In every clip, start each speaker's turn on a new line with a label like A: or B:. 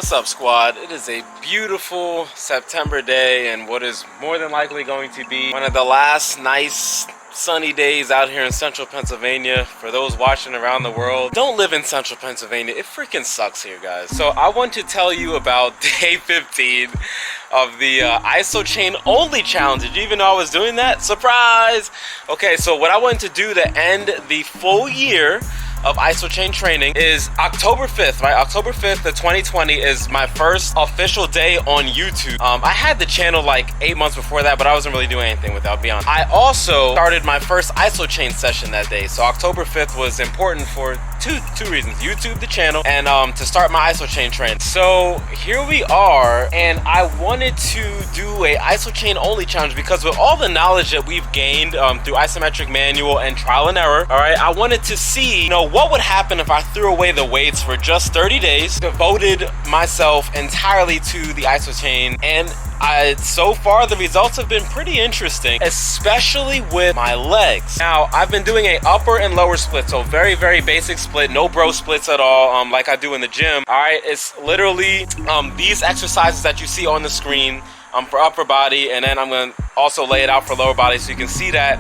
A: What's up, squad? It is a beautiful September day and what is more than likely going to be one of the last nice sunny days out here in central Pennsylvania. For those watching around the world, don't live in central Pennsylvania. It freaking sucks here, guys. So I want to tell you about day 15 of the Isochain-Only challenge. Did you even know I was doing that? Surprise! Okay, so what I wanted to do to end the full year of Isochain training is October 5th, right? October 5th of 2020 is my first official day on YouTube. I had the channel like 8 months before that, but I wasn't really doing anything with it, I'll be honest. I also started my first Isochain session that day. So October 5th was important for two reasons: YouTube the channel and to start my Isochain training. So here we are, and I wanted to do a Isochain only challenge because with all the knowledge that we've gained through isometric manual and trial and error, all right, I wanted to see, you know, what would happen if I threw away the weights for just 30 days, devoted myself entirely to the Isochain, and so far the results have been pretty interesting, especially with my legs. Now, I've been doing a upper and lower split, so very basic split, no bro splits at all, like I do in the gym. All right, it's literally these exercises that you see on the screen for upper body, and then I'm gonna also lay it out for lower body so you can see that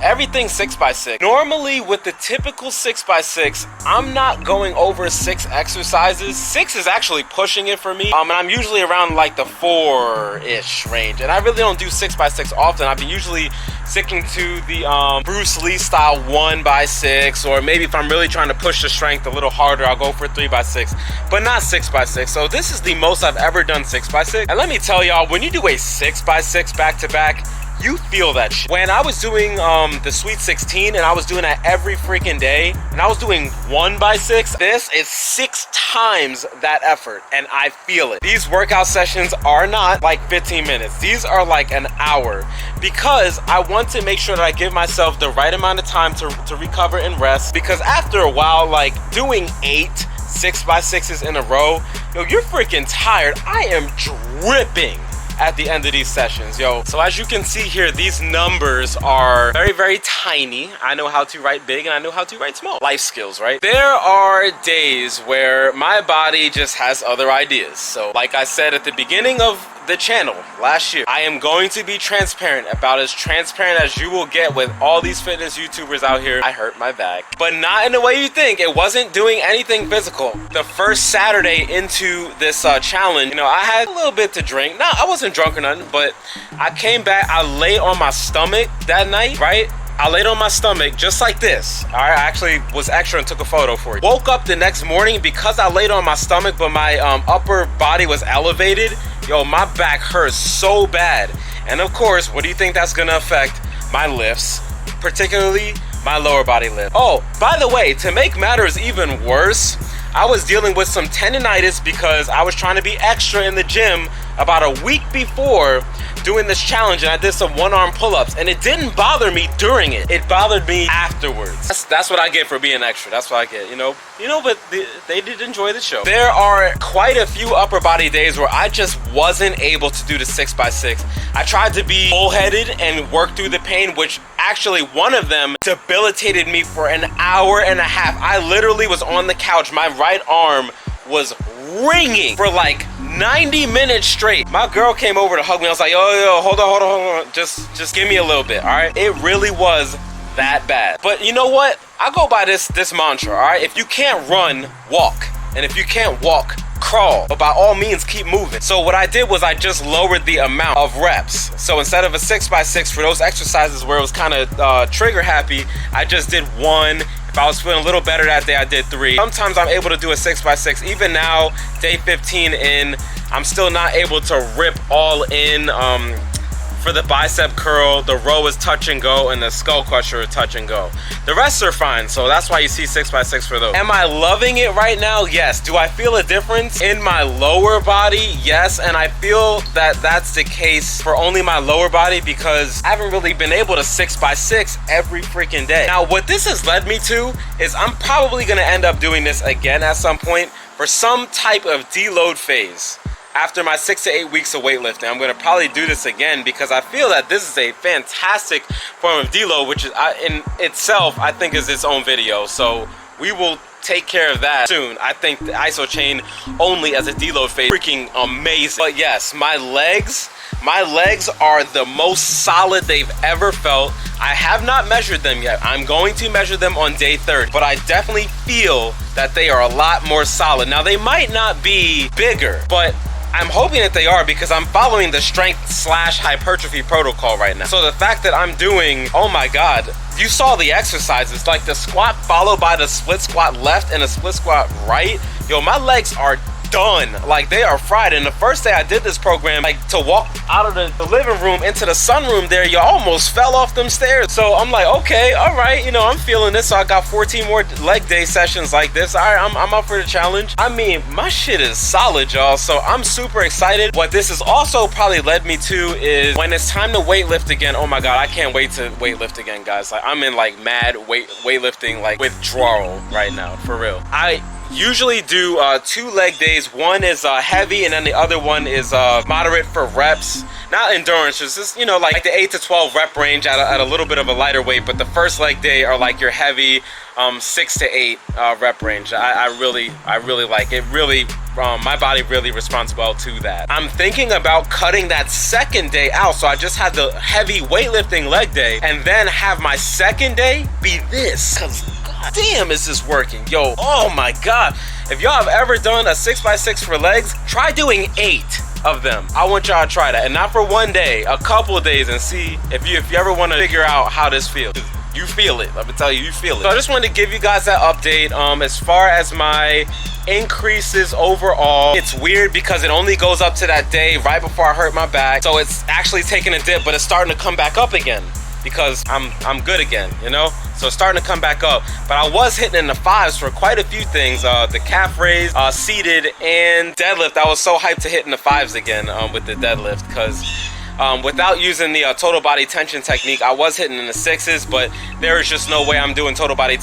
A: everything 6x6. Normally with the typical 6x6, I'm not going over 6 exercises. 6 is actually pushing it for me, and I'm usually around like the 4-ish range, and I really don't do 6x6 often. I've been usually sticking to the Bruce Lee style 1x6, or maybe if I'm really trying to push the strength a little harder, I'll go for 3x6, but not 6x6. So this is the most I've ever done 6x6, and let me tell y'all, when you do a 6x6 back to back, you feel that shit. When I was doing the Sweet 16 and I was doing that every freaking day, and I was doing 1x6, this is 6 times that effort, and I feel it. These workout sessions are not like 15 minutes. These are like an hour, because I want to make sure that I give myself the right amount of time to recover and rest, because after a while, like doing 8 6x6s in a row, yo, you're freaking tired. I am dripping at the end of these sessions, yo. So as you can see here, these numbers are very tiny. I know how to write big and I know how to write small. Life skills, right? There are days where my body just has other ideas. So like I said at the beginning of the channel last year, I am going to be transparent, about as transparent as you will get with all these fitness YouTubers out here. I hurt my back, but not in the way you think. It wasn't doing anything physical. The first Saturday into this challenge, you know, I had a little bit to drink. No, I wasn't drunk or nothing, but I came back, I laid on my stomach that night, right? I laid on my stomach just like this. All right, I actually was extra and took a photo for you. Woke up the next morning, because I laid on my stomach, but my upper body was elevated. Yo, my back hurts so bad. And of course, what do you think that's gonna affect? My lifts, particularly my lower body lift. Oh, by the way, to make matters even worse, I was dealing with some tendonitis because I was trying to be extra in the gym about a week before doing this challenge, and I did some one-arm pull-ups, and it didn't bother me during it. It bothered me afterwards. That's what I get for being extra. That's what I get, you know, but they did enjoy the show. There are quite a few upper body days where I just wasn't able to do the 6x6. I tried to be bullheaded and work through the pain, which actually one of them debilitated me for an hour and a half. I literally was on the couch. My right arm was ringing for like 90 minutes straight. My girl came over to hug me. I was like, yo, hold on. Just give me a little bit, all right? It really was that bad. But you know what? I go by this mantra, all right? If you can't run, walk. And if you can't walk, crawl. But by all means, keep moving. So what I did was I just lowered the amount of reps. So instead of a 6x6 for those exercises where it was kind of trigger happy, I just did 1. If I was feeling a little better that day, I did 3. Sometimes I'm able to do a 6x6. Even now, day 15 in, I'm still not able to rip all in. For the bicep curl, the row is touch and go, and the skull crusher is touch and go. The rest are fine, so that's why you see 6x6 for those. Am I loving it right now? Yes. Do I feel a difference in my lower body? Yes, and I feel that that's the case for only my lower body because I haven't really been able to 6x6 every freaking day. Now, what this has led me to is I'm probably gonna end up doing this again at some point for some type of deload phase. After my 6 to 8 weeks of weightlifting, I'm going to probably do this again because I feel that this is a fantastic form of deload, which is in itself, I think, is its own video. So we will take care of that soon. I think the Isochain-Only as a deload phase freaking amazing. But yes, my legs are the most solid they've ever felt. I have not measured them yet. I'm going to measure them on day 30, but I definitely feel that they are a lot more solid. Now, they might not be bigger, but I'm hoping that they are, because I'm following the strength/hypertrophy protocol right now. So the fact that I'm doing, oh my God, you saw the exercises, like the squat followed by the split squat left and a split squat right. Yo, my legs are done. Like, they are fried. And the first day I did this program, like, to walk out of the living room into the sunroom there, you almost fell off them stairs. So I'm like, okay, all right, you know, I'm feeling this. So I got 14 more leg day sessions like this. All right, I'm up for the challenge. I mean, my shit is solid, y'all. So I'm super excited. What this has also probably led me to is when it's time to weightlift again. Oh my God, I can't wait to weightlift again, guys. Like, I'm in like mad weightlifting like withdrawal right now, for real. I usually do 2 leg days. One is heavy, and then the other one is moderate for reps. Not endurance, just, you know, like the 8 to 12 rep range at a little bit of a lighter weight. But the first leg day are like your heavy 6 to 8 rep range. I really like it. Really, my body really responds well to that. I'm thinking about cutting that second day out, so I just had the heavy weightlifting leg day, and then have my second day be this. Cause God damn, is this working? Yo, oh my God. If y'all have ever done a 6x6 for legs, try doing 8 of them. I want y'all to try that, and not for one day, a couple of days, and see if you ever want to figure out how this feels. You feel it. Let me tell you, you feel it. So I just wanted to give you guys that update. As far as my increases overall, it's weird because it only goes up to that day right before I hurt my back. So it's actually taking a dip, but it's starting to come back up again because I'm good again, you know? So it's starting to come back up. But I was hitting in the 5s for quite a few things. The calf raise, seated, and deadlift. I was so hyped to hit in the 5s again with the deadlift, because without using the total body tension technique, I was hitting in the 6s, but there is just no way I'm doing total body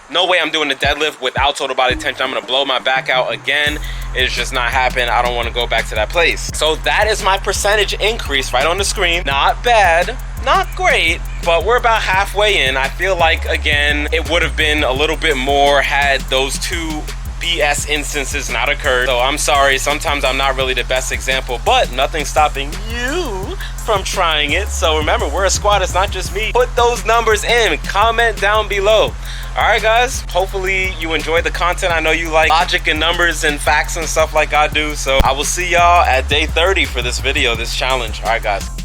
A: no way I'm doing the deadlift without total body tension. I'm gonna blow my back out again. It's just not happening. I don't want to go back to that place. So that is my percentage increase right on the screen. Not bad, not great, but we're about halfway in. I feel like, again, it would have been a little bit more had those 2 BS instances not occurred. So I'm sorry, sometimes I'm not really the best example, but nothing's stopping you from trying it. So remember, we're a squad, it's not just me. Put those numbers in, comment down below. All right, guys, hopefully you enjoyed the content. I know you like logic and numbers and facts and stuff like I do. So I will see y'all at day 30 for this video, this challenge. All right, guys.